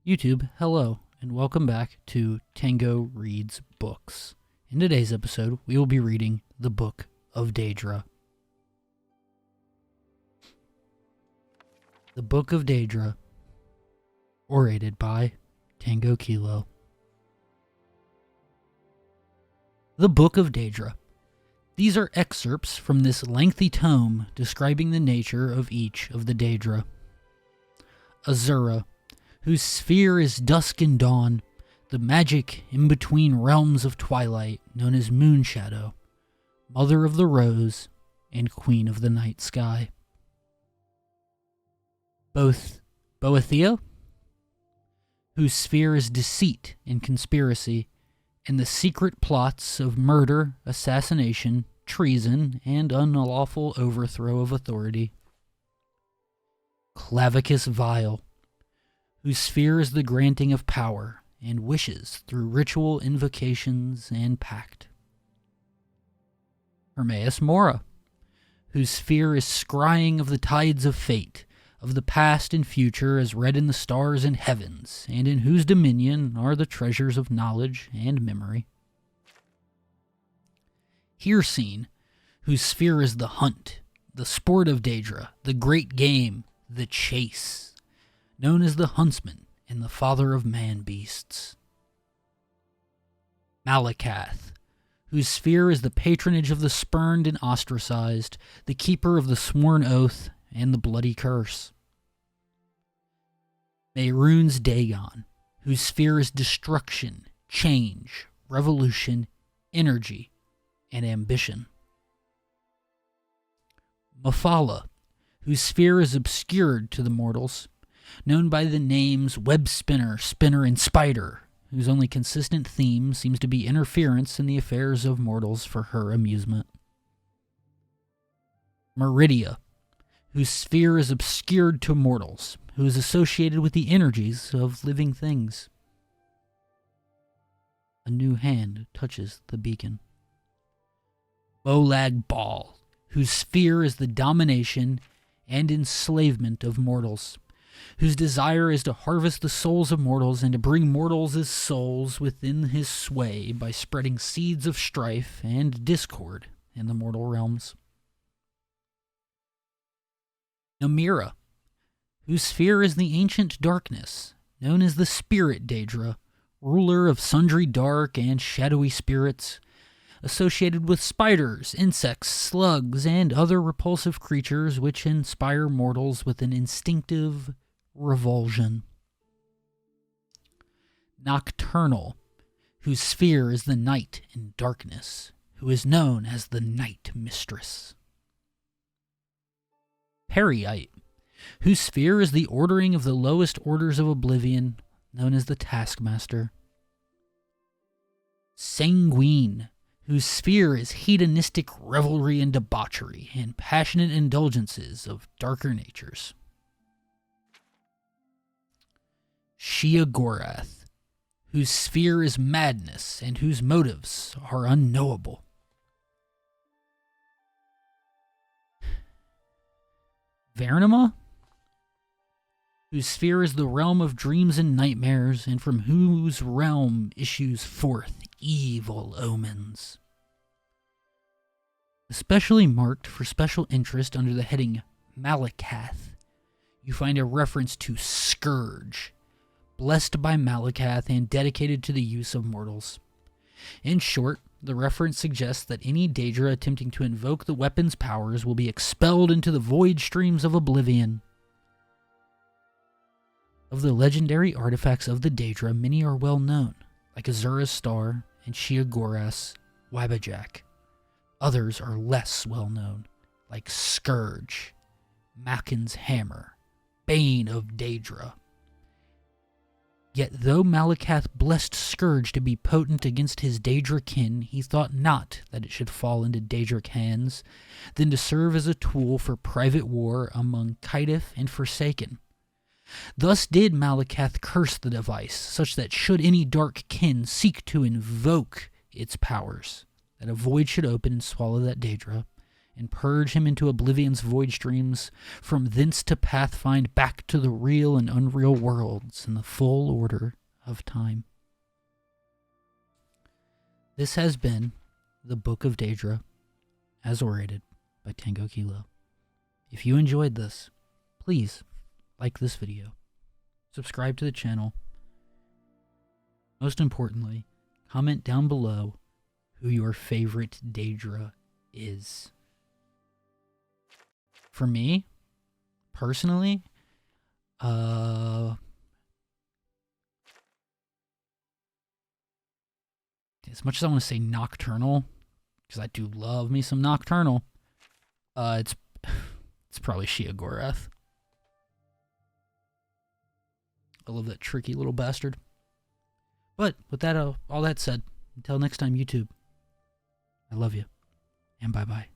YouTube, hello, and welcome back to Tango Reads Books. In today's episode, we will be reading the Book of DAEDRA. The Book of DAEDRA, orated by Tango Kilo. The Book of DAEDRA. These are excerpts from this lengthy tome describing the nature of each of the DAEDRA. Azura, whose sphere is dusk and dawn, the magic in-between realms of twilight known as Moonshadow, Mother of the Rose, and Queen of the Night Sky. Both Boethia, whose sphere is deceit and conspiracy, and the secret plots of murder, assassination, treason, and unlawful overthrow of authority. Clavicus Vile, whose sphere is the granting of power and wishes through ritual invocations and pact. Hermaeus Mora, whose sphere is scrying of the tides of fate, of the past and future as read in the stars and heavens, and in whose dominion are the treasures of knowledge and memory. Hircine, whose sphere is the hunt, the sport of DAEDRA, the great game, the chase, known as the huntsman and the father of man-beasts. Malakath, whose sphere is the patronage of the spurned and ostracized, the keeper of the sworn oath and the bloody curse. Mehrunes Dagon, whose sphere is destruction, change, revolution, energy, and ambition. Mafala, whose sphere is obscured to the mortals, known by the names web spinner, spinner, and spider, whose only consistent theme seems to be interference in the affairs of mortals for her amusement. Meridia, whose sphere is obscured to mortals, who is associated with the energies of living things. A new hand touches the beacon. Bolag Ball, whose sphere is the domination and enslavement of mortals, whose desire is to harvest the souls of mortals and to bring mortals as souls within his sway by spreading seeds of strife and discord in the mortal realms. Namira, whose sphere is the ancient darkness, known as the Spirit DAEDRA, ruler of sundry dark and shadowy spirits, associated with spiders, insects, slugs, and other repulsive creatures which inspire mortals with an instinctive revulsion. Nocturnal, whose sphere is the night and darkness, who is known as the Night Mistress. Periite, whose sphere is the ordering of the lowest orders of Oblivion, known as the Taskmaster. Sanguine, whose sphere is hedonistic revelry and debauchery, and passionate indulgences of darker natures. Sheogorath, whose sphere is madness, and whose motives are unknowable. Varnama, whose sphere is the realm of dreams and nightmares, and from whose realm issues forth evil omens. Especially marked for special interest under the heading Malakath, you find a reference to Scourge, blessed by Malakath and dedicated to the use of mortals. In short, the reference suggests that any DAEDRA attempting to invoke the weapon's powers will be expelled into the void streams of Oblivion. Of the legendary artifacts of the DAEDRA, many are well known, like Azura's Star and Sheogorath's Wabajak. Others are less well known, like Scourge, Makin's Hammer, Bane of DAEDRA. Yet though Malakath blessed Scourge to be potent against his DAEDRA kin, he thought not that it should fall into DAEDRA hands, than to serve as a tool for private war among Kaidif and Forsaken. Thus did Malakath curse the device, such that should any dark kin seek to invoke its powers, that a void should open and swallow that DAEDRA, and purge him into Oblivion's void streams, from thence to pathfind back to the real and unreal worlds in the full order of time. This has been the Book of DAEDRA, as orated by Tango Kilo. If you enjoyed this, please like this video, subscribe to the channel. Most importantly, comment down below who your favorite DAEDRA is. For me, personally, as much as I want to say Nocturnal, because I do love me some Nocturnal, it's probably Sheogorath. I love that tricky little bastard. But with that, all that said, until next time, YouTube, I love you, and bye-bye.